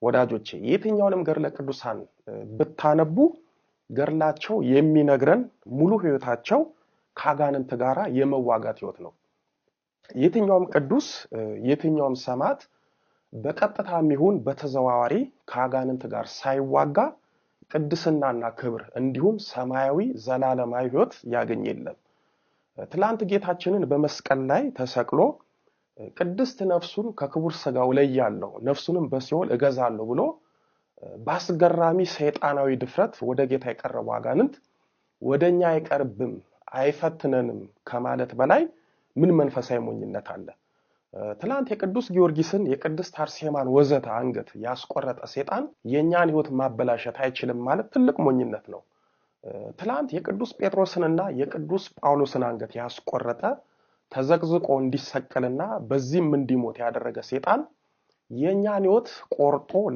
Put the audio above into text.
ወዳጆቼ የትኛውንም ገድለ ቅዱሳን ብታነቡ ገድላቸው የሚነግረን ሙሉ ህይወታቸው ከአጋንንት ጋራ የመዋጋት ህይወት ነው። የትኛውም ቅዱስ የትኛውም ሰማዕት በቀጥታም ይሁን በተዘዋዋሪ ከአጋንንት ጋር ሳይዋጋ ቅድስናና ክብር እንዲሁም ሰማያዊ ዘላለማዊ ህይወት ያገኝ የለም። ትላንት ጌታችንን በመስቀል ላይ ተሰቅሎ ቅድስት ነፍሱን ከክቡር ሥጋው ለያለሁ ነፍሱንም በሲኦል እገዛለሁ ብሎ ባስገራሚ ሰይጣናዊ ድፍረት ወደ ጌታ የቀረበው አጋንንት ወደኛ አይቀርብም አይፈትነንም ከማለት በላይ ምን መንፈሳዊ ሞኝነት አለ? ትላንት የቅዱስ ጊዮርጊስን የቅድስት አርሴማን ወዘተ አንገት ያስቆረጠ ሰይጣን የኛን ህይወት ማበላሸት አይችልም ማለት ትልቅ ሞኝነት ነው። ትላንት የቅዱስ ጴጥሮስንና የቅዱስ ጳውሎስን አንገት ያስቆረጠ ተዘቅዝቆ እንዲሰቀልና በዚህም እንዲሞት ያደረገ ሰይጣን የኛን ህይወት ቆርጦ